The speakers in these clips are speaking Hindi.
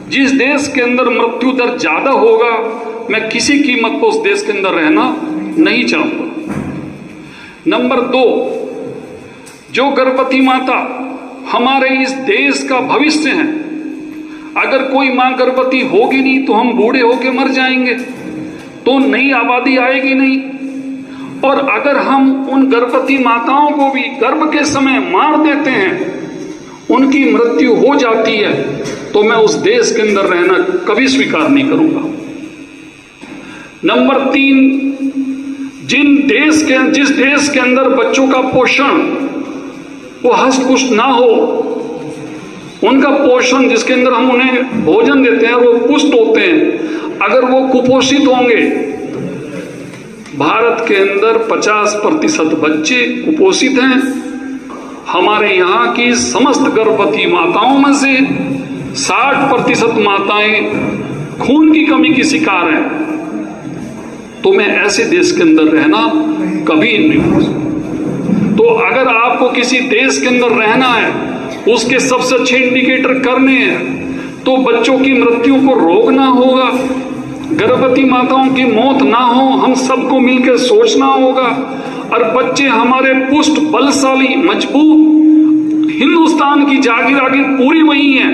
जिस देश के अंदर मृत्यु दर ज्यादा होगा, मैं किसी कीमत पर उस देश के अंदर रहना नहीं चाहूंगा। नंबर 2, जो गर्भवती माता हमारे इस देश का भविष्य है, अगर कोई मां गर्भवती होगी नहीं तो हम बूढ़े होके मर जाएंगे, तो नई आबादी आएगी नहीं। और अगर हम उन गर्भवती माताओं को भी गर्भ के समय मार देते हैं, उनकी मृत्यु हो जाती है, तो मैं उस देश के अंदर रहना कभी स्वीकार नहीं करूंगा। नंबर 3, जिस देश के अंदर बच्चों का पोषण वो हष्ट-पुष्ट ना हो, उनका पोषण जिसके अंदर हम उन्हें भोजन देते हैं वो पुष्ट होते हैं, अगर वो कुपोषित होंगे, भारत के अंदर 50% बच्चे कुपोषित हैं। हमारे यहाँ की समस्त गर्भवती माताओं में से 60% माताएं खून की कमी की शिकार हैं। तो मैं ऐसे देश के अंदर रहना कभी नहीं हो सकता। तो अगर आपको किसी देश के अंदर रहना है, उसके सबसे अच्छे इंडिकेटर करने हैं, तो बच्चों की मृत्यु को रोकना होगा, गर्भवती माताओं की मौत ना हो, हम सबको मिलकर सोचना होगा, और बच्चे हमारे पुष्ट, बलशाली, मजबूत, हिंदुस्तान की जागीर आगे पूरी वही है,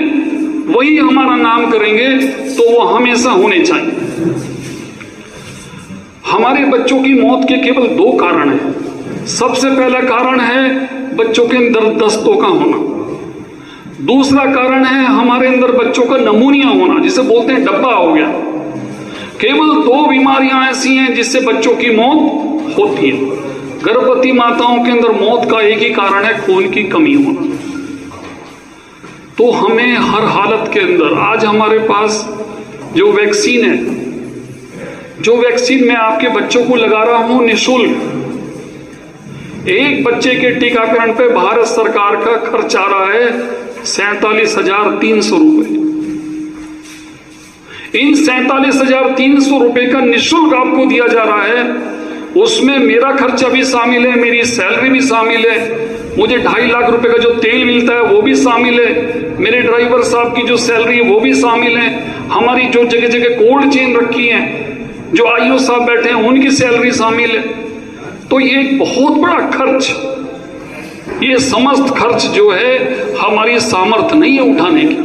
वही हमारा नाम करेंगे, तो वो हमेशा होने चाहिए। हमारे बच्चों की मौत के केवल 2 कारण हैं। सबसे पहला कारण है बच्चों के अंदर दस्तों का होना, दूसरा कारण है हमारे अंदर बच्चों का नमूनिया होना, जिसे बोलते हैं डब्बा हो गया। केवल 2 बीमारियां ऐसी हैं जिससे बच्चों की मौत होती है। गर्भवती माताओं के अंदर मौत का एक ही कारण है, खून की कमी होना। तो हमें हर हालत के अंदर, आज हमारे पास जो वैक्सीन है, जो वैक्सीन मैं आपके बच्चों को लगा रहा हूं निःशुल्क, एक बच्चे के टीकाकरण पे भारत सरकार का खर्च आ रहा है 47,300 रुपए। इन 47,300 रुपए का निःशुल्क आपको दिया जा रहा है। उसमें मेरा खर्चा भी शामिल है, मेरी सैलरी भी शामिल है, मुझे 2.5 लाख रुपए का जो तेल मिलता है वो भी शामिल है, मेरे ड्राइवर साहब की जो सैलरी है वो भी शामिल है, हमारी जो जगह जगह कोल्ड चेन रखी है, जो आईओ साहब बैठे हैं उनकी सैलरी शामिल है। तो ये एक बहुत बड़ा खर्च, ये समस्त खर्च जो है हमारी सामर्थ्य नहीं है उठाने की।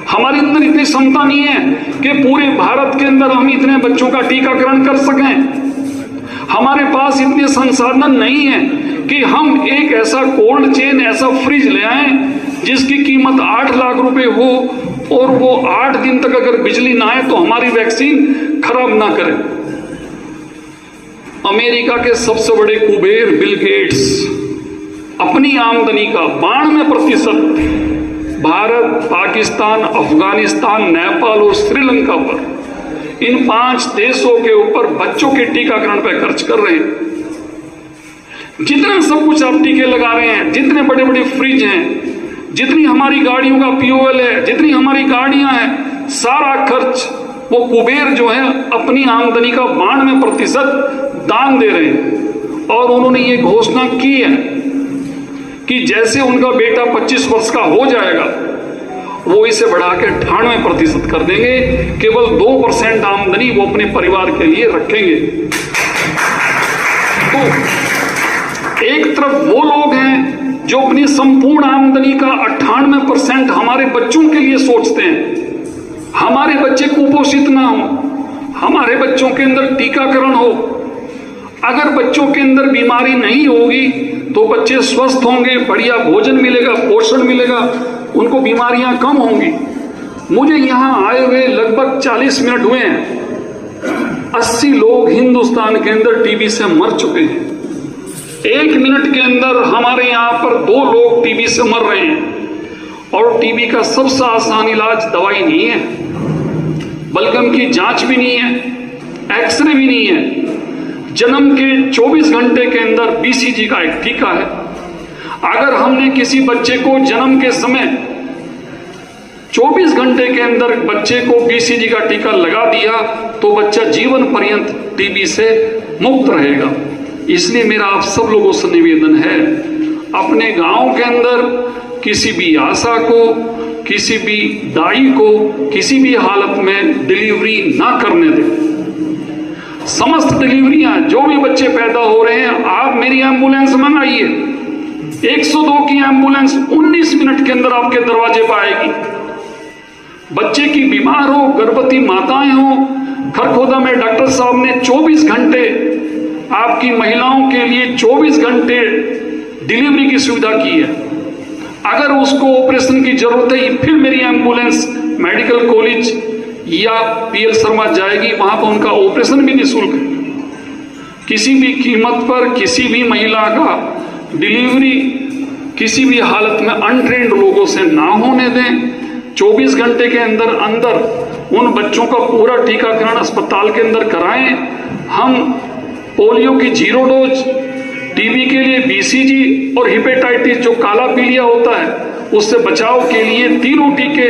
हमारे अंदर इतनी क्षमता नहीं है कि पूरे भारत के अंदर हम इतने बच्चों का टीकाकरण कर सकें। हमारे पास इतने संसाधन नहीं है कि हम एक ऐसा कोल्ड चेन, ऐसा फ्रिज ले आए जिसकी कीमत 8 लाख रुपए हो, और वो 8 दिन तक अगर बिजली ना आए तो हमारी वैक्सीन खराब ना करे। अमेरिका के सबसे बड़े कुबेर बिल गेट्स अपनी आमदनी का 92% भारत, पाकिस्तान, अफगानिस्तान, नेपाल और श्रीलंका पर, इन 5 देशों के ऊपर बच्चों के टीकाकरण पर खर्च कर रहे हैं। जितना सब कुछ आप टीके लगा रहे हैं, जितने बड़े बड़े फ्रिज हैं, जितनी हमारी गाड़ियों का फ्यूल है, जितनी हमारी गाड़ियां हैं, सारा खर्च वो कुबेर जो है अपनी आमदनी का 92% दान दे रहे हैं। और उन्होंने ये घोषणा की है कि जैसे उनका बेटा 25 वर्ष का हो जाएगा, वो इसे बढ़ा के 98% कर देंगे, केवल 2% आमदनी वो अपने परिवार के लिए रखेंगे। तो एक तरफ वो लोग हैं जो अपनी संपूर्ण आमदनी का 98% हमारे बच्चों के लिए सोचते हैं, हमारे बच्चे कुपोषित ना हो, हमारे बच्चों के अंदर टीकाकरण हो। अगर बच्चों के अंदर बीमारी नहीं होगी तो बच्चे स्वस्थ होंगे, बढ़िया भोजन मिलेगा, पोषण मिलेगा, उनको बीमारियां कम होंगी। मुझे यहां आए हुए लगभग 40 मिनट हुए हैं, 80 लोग हिंदुस्तान के अंदर टीबी से मर चुके हैं। 1 मिनट के अंदर हमारे यहां पर 2 लोग टीबी से मर रहे हैं। और टीबी का सबसे आसान इलाज दवाई नहीं है, बलगम की जांच भी नहीं है, एक्सरे भी नहीं है, जन्म के 24 घंटे के अंदर बीसीजी का एक टीका है। अगर हमने किसी बच्चे को जन्म के समय 24 घंटे के अंदर बच्चे को बीसीजी का टीका लगा दिया तो बच्चा जीवन पर्यंत टीबी से मुक्त रहेगा। इसलिए मेरा आप सब लोगों से निवेदन है, अपने गांव के अंदर किसी भी आशा को, किसी भी दाई को किसी भी हालत में डिलीवरी ना करने दें। समस्त डिलीवरियां, जो भी बच्चे पैदा हो रहे हैं, आप मेरी एम्बुलेंस मंगाइए। 102 की एम्बुलेंस 19 मिनट के अंदर आपके दरवाजे पर आएगी। बच्चे की बीमार हो, गर्भवती माताएं हो, खरखोदा में डॉक्टर साहब ने 24 घंटे आपकी महिलाओं के लिए 24 घंटे डिलीवरी की सुविधा की है। अगर उसको ऑपरेशन की जरूरत है, फिर मेरी एम्बुलेंस मेडिकल कॉलेज या पीएल शर्मा जाएगी, वहां पर उनका ऑपरेशन भी निःशुल्क है। किसी भी कीमत पर किसी भी महिला का डिलीवरी किसी भी हालत में अनट्रेन्ड लोगों से ना होने दें। 24 घंटे के अंदर अंदर उन बच्चों का पूरा टीकाकरण अस्पताल के अंदर कराएं। हम पोलियो की 0 डोज, टीबी के लिए बीसीजी और हेपेटाइटिस जो काला पीलिया होता है उससे बचाव के लिए तीनों टीके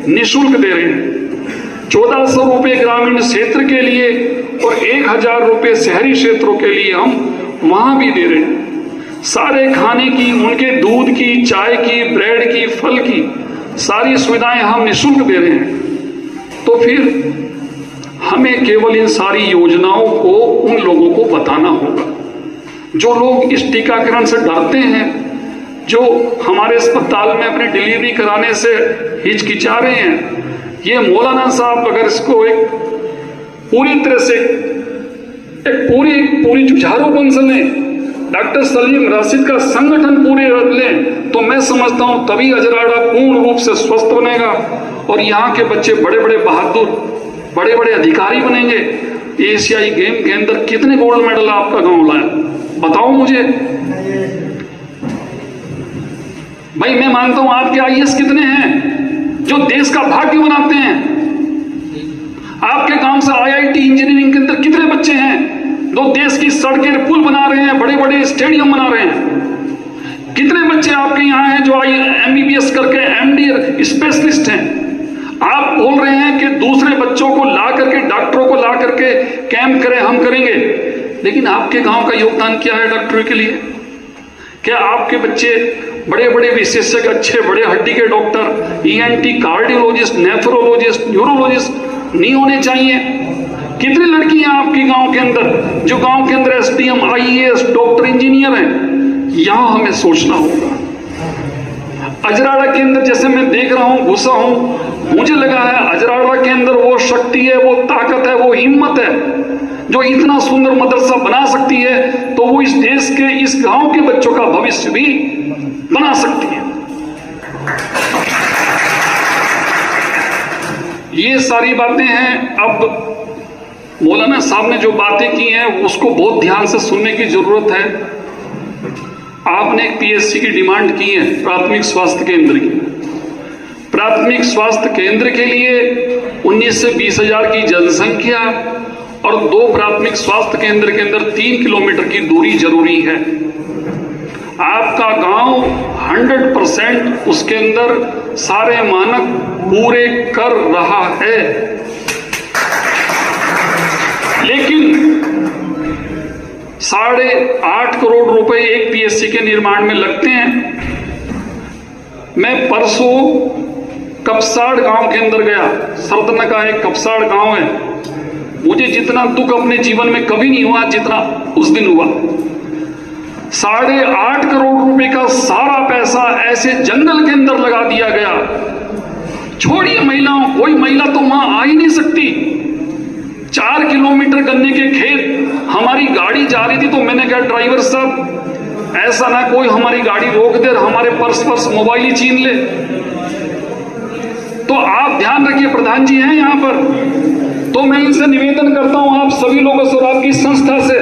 निःशुल्क दे रहे हैं। 1400 रुपये ग्रामीण क्षेत्र के लिए और 1000 रुपये शहरी क्षेत्रों के लिए हम वहां भी दे रहे हैं। सारे खाने की, उनके दूध की, चाय की, ब्रेड की, फल की सारी सुविधाएं हम निःशुल्क दे रहे हैं। तो फिर हमें केवल इन सारी योजनाओं को उन लोगों को बताना होगा जो लोग इस टीकाकरण से डरते हैं, जो हमारे अस्पताल में अपनी डिलीवरी कराने से हिचकिचा रहे हैं। ये मौलाना साहब अगर इसको एक पूरी तरह से एक पूरी जुझारू बन सके, डॉक्टर सलीम राशिद का संगठन पूरे रख लें, तो मैं समझता हूं तभी अजराड़ा पूर्ण रूप से स्वस्थ बनेगा और यहाँ के बच्चे बड़े बड़े बहादुर, बड़े बड़े अधिकारी बनेंगे। एशियाई गेम के अंदर कितने गोल्ड मेडल आपका गांव लाया, बताओ मुझे भाई। मैं मानता हूं आपके आईएएस कितने हैं जो देश का भाग्य बनाते हैं। आपके गांव से आईआईटी इंजीनियरिंग के अंदर कितने बच्चे हैं जो देश की सड़कें, पुल बना रहे हैं, बड़े बड़े स्टेडियम बना रहे हैं। कितने बच्चे आपके यहाँ हैं जो एमबीबीएस करके एमडी स्पेशलिस्ट हैं। आप बोल रहे हैं कि दूसरे बच्चों को ला करके, डॉक्टरों को ला करके कैंप करें, हम करेंगे, लेकिन आपके गांव का योगदान क्या है डॉक्टरों के लिए? क्या आपके बच्चे बड़े बड़े विशेषज्ञ, अच्छे बड़े हड्डी के doctor, ENT, cardiologist, nephrologist, neurologist नहीं होने चाहिए? कितनी लड़कियां आपके गांव के अंदर जो गांव के अंदर एसडीएम, आईएएस, डॉक्टर, इंजीनियर हैं? यहां हमें सोचना होगा। अजराड़ा के अंदर जैसे मैं देख रहा हूं, घुसा हूं, मुझे लगा है अजराड़ा के अंदर वो शक्ति है, वो ताकत है, वो हिम्मत है जो इतना सुंदर मदरसा बना सकती है, तो वो इस देश के, इस गांव के बच्चों का भविष्य भी बना सकती है। ये सारी बातें हैं। अब मौलाना साहब ने जो बातें की हैं उसको बहुत ध्यान से सुनने की जरूरत है। आपने एक पीएससी की डिमांड की है, प्राथमिक स्वास्थ्य केंद्र की। प्राथमिक स्वास्थ्य केंद्र के लिए 19 से 20 हजार की जनसंख्या और 2 प्राथमिक स्वास्थ्य केंद्र के अंदर 3 किलोमीटर की दूरी जरूरी है। आपका गांव 100% उसके अंदर सारे मानक पूरे कर रहा है, लेकिन 8.5 करोड़ रुपए एक पीएससी के निर्माण में लगते हैं। मैं परसों कपसाड़ गांव के अंदर गया। सरदना का एक कपसाड़ गांव है। मुझे जितना दुख अपने जीवन में कभी नहीं हुआ जितना उस दिन हुआ। 8.5 करोड़ रुपए का सारा पैसा ऐसे जंगल के अंदर लगा दिया गया। छोड़िए महिलाओं, कोई महिला तो वहां आ ही नहीं सकती। 4 किलोमीटर गन्ने के खेत, हमारी गाड़ी जा रही थी तो मैंने कहा ड्राइवर साहब ऐसा ना कोई हमारी गाड़ी रोक दे और हमारे पर्स मोबाइल ही छीन ले। तो आप ध्यान रखिए, प्रधान जी हैं यहाँ पर, तो मैं इनसे निवेदन करता हूं आप सभी लोगों से और आपकी संस्था से,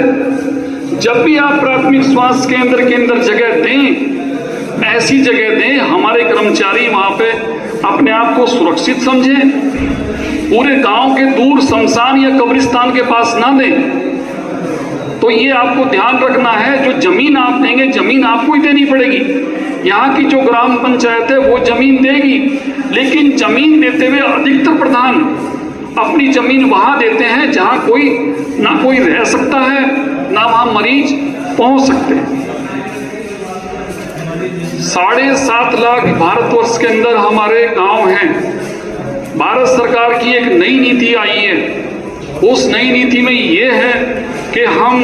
जब भी आप प्राथमिक स्वास्थ्य केंद्र के अंदर जगह दें, ऐसी जगह दें हमारे कर्मचारी वहां पे अपने आप को सुरक्षित समझें। पूरे गांव के दूर शमशान या कब्रिस्तान के पास ना दें। तो ये आपको ध्यान रखना है, जो जमीन आप देंगे जमीन आपको ही देनी पड़ेगी। यहाँ की जो ग्राम पंचायत है वो जमीन देगी, लेकिन जमीन देते हुए अधिकतर प्रधान अपनी जमीन वहां देते हैं जहां कोई ना कोई रह सकता है, ना वहां मरीज पहुंच सकते हैं। 7.5 लाख भारतवर्ष के अंदर हमारे गांव हैं। भारत सरकार की एक नई नीति आई है। उस नई नीति में ये है कि हम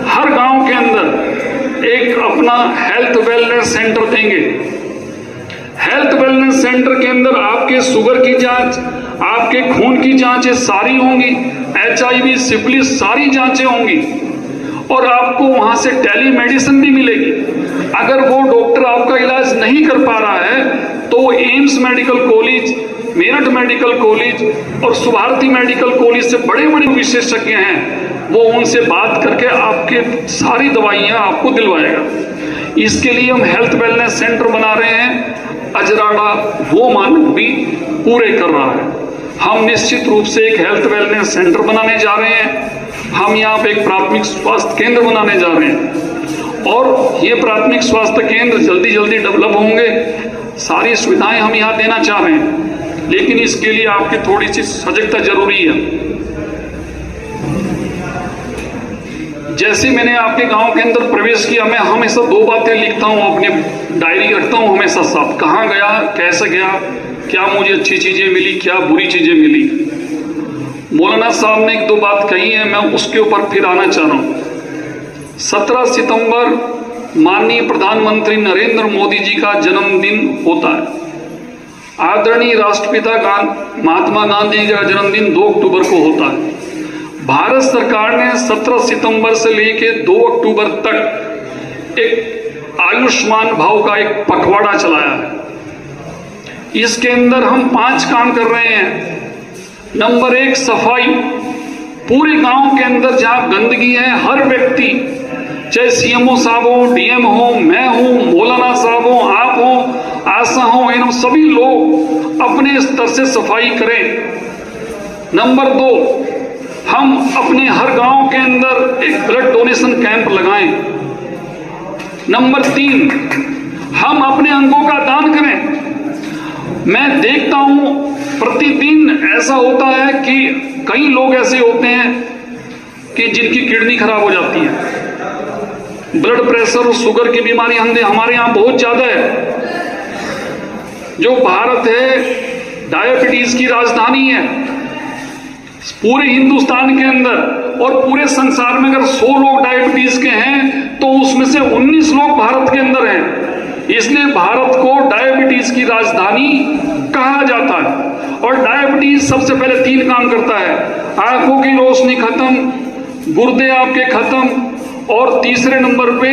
हर गांव के अंदर एक अपना हेल्थ वेलनेस सेंटर देंगे। हेल्थ वेलनेस सेंटर के अंदर आपके शुगर की जांच, आपके खून की जांचें सारी होंगी, HIV, सिफिलिस सारी जांचें होंगी और आपको वहां से टेली मेडिसिन भी मिलेगी। अगर वो डॉक्टर आपका इलाज नहीं कर पा रहा है तो AIIMS medical college, Meerut medical college और सुभारती मेडिकल कॉलेज से बड़े बड़े विशेषज्ञ हैं, वो उनसे बात करके आपके सारी दवाइयां आपको दिलवाएगा। इसके लिए हम हेल्थ वेलनेस सेंटर बना रहे हैं। अजराड़ा वो मानक भी पूरे कर रहा है। हम निश्चित रूप से एक हेल्थ वेलनेस सेंटर बनाने जा रहे हैं। हम यहाँ पे एक प्राथमिक स्वास्थ्य केंद्र बनाने जा रहे हैं और ये प्राथमिक स्वास्थ्य केंद्र जल्दी जल्दी डेवलप होंगे। सारी सुविधाएं हम यहाँ देना चाह रहे हैं, लेकिन इसके लिए आपकी थोड़ी सी सजगता जरूरी है। जैसे मैंने आपके गांव के अंदर प्रवेश किया, मैं हमेशा 2 बातें लिखता हूँ, अपने डायरी रखता हूँ हमेशा साफ। कहाँ गया, कैसे गया, क्या मुझे अच्छी चीजें मिली, क्या बुरी चीजें मिली। मौलाना साहब ने 1-2 बात कही है, मैं उसके ऊपर फिर आना चाह रहा हूँ। 17 सितंबर माननीय प्रधानमंत्री नरेंद्र मोदी जी का जन्मदिन होता है। आदरणीय राष्ट्रपिता महात्मा गांधी जी का जन्मदिन 2 अक्टूबर को होता है। भारत सरकार ने 17 सितंबर से लेकर 2 अक्टूबर तक एक आयुष्मान भाव का एक पखवाड़ा चलाया है। इसके अंदर हम 5 काम कर रहे हैं। नंबर 1, सफाई। पूरे गांव के अंदर जहां गंदगी है, हर व्यक्ति, चाहे CMO साहब हो, DM हो, मैं हूं, मौलाना साहब हो, आप हो, आशा हो, इन सभी लोग अपने स्तर से सफाई करें। नंबर 2, हम अपने हर गांव के अंदर एक ब्लड डोनेशन कैंप लगाएं। नंबर 3, हम अपने अंगों का दान करें। मैं देखता हूं प्रतिदिन ऐसा होता है कि कई लोग ऐसे होते हैं कि जिनकी किडनी खराब हो जाती है। ब्लड प्रेशर और शुगर की बीमारी हमारे यहाँ बहुत ज्यादा है। जो भारत है डायबिटीज की राजधानी है। पूरे हिंदुस्तान के अंदर और पूरे संसार में अगर 100 लोग डायबिटीज के हैं तो उसमें से 19 लोग भारत के अंदर हैं। इसलिए भारत को डायबिटीज की राजधानी कहा जाता है। और डायबिटीज सबसे पहले 3 काम करता है। आंखों की रोशनी खत्म, गुर्दे आपके खत्म और तीसरे नंबर पे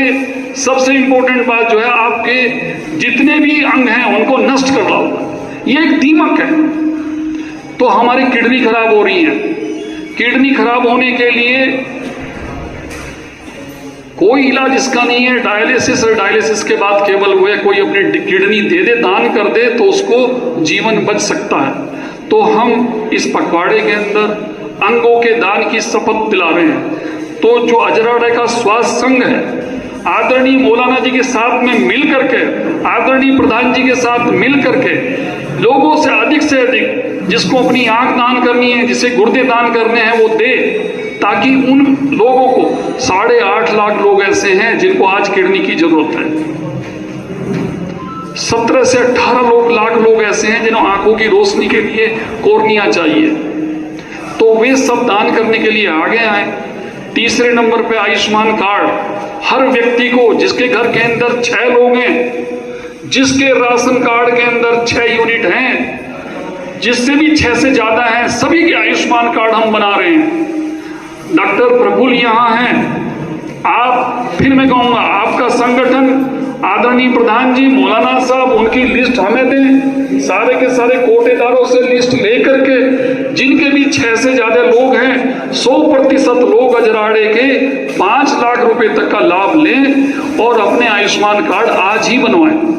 सबसे इंपॉर्टेंट बात जो है, आपके जितने भी अंग हैं उनको नष्ट कर डालता। ये एक दीमक है। तो हमारी किडनी खराब हो रही है। किडनी खराब होने के लिए कोई इलाज इसका नहीं है। डायलिसिस और डायलिसिस के बाद केवल वो कोई अपनी किडनी दे दे, दान कर दे तो उसको जीवन बच सकता है। तो हम इस पखवाड़े के अंदर अंगों के दान की शपथ दिला रहे हैं। तो जो अजराड़े का स्वास्थ्य संघ है, आदरणीय मौलाना जी के साथ में मिल करके, आदरणीय प्रधान जी के साथ मिल करके लोगों से अधिक जिसको अपनी आंख दान करनी है, जिसे गुर्दे दान करने हैं, वो दे, ताकि उन लोगों को 8.5 लाख लोग ऐसे हैं जिनको आज किडनी की जरूरत है। 17 से 18 लाख लोग ऐसे हैं जिन्हें आंखों की रोशनी के लिए कॉर्निया चाहिए। तो वे सब दान करने के लिए आगे आए। तीसरे नंबर पे आयुष्मान कार्ड। हर व्यक्ति को, जिसके घर के अंदर 6 लोग हैं, जिसके राशन कार्ड के अंदर 6 यूनिट हैं, जिससे भी 6 से ज्यादा हैं, सभी के आयुष्मान कार्ड हम बना रहे हैं। डॉक्टर प्रफुल्ल यहाँ हैं। आप, फिर मैं कहूंगा, आपका संगठन, आदरणीय प्रधान जी, मौलाना साहब, उनकी लिस्ट हमें दें। सारे के सारे कोटेदारों से लिस्ट लेकर के जिनके भी 6 से ज्यादा लोग हैं, 100% लोग अजराड़े के 5 लाख रुपए तक का लाभ लें और अपने आयुष्मान कार्ड आज ही बनवाएं।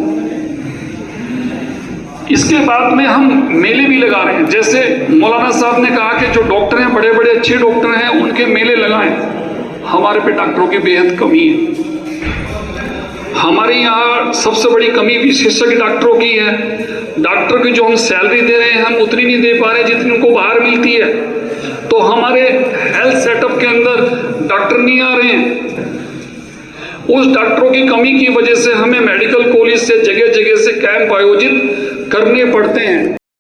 इसके बाद में हम मेले भी लगा रहे हैं। जैसे मौलाना साहब ने कहा कि जो डॉक्टर हैं, बड़े बड़े अच्छे डॉक्टर हैं, उनके मेले लगाएं। हमारे पे डॉक्टरों की बेहद कमी है। हमारे यहाँ सबसे बड़ी कमी विशेषज्ञ डॉक्टरों की है। डॉक्टर की जो हम सैलरी दे रहे हैं, हम उतनी नहीं दे पा रहे जितनी उनको बाहर मिलती है। तो हमारे हेल्थ सेटअप के अंदर डॉक्टर नहीं आ रहे हैं। उस डॉक्टरों की कमी की वजह से हमें मेडिकल कॉलेज से जगह जगह से कैंप आयोजित करने पड़ते हैं।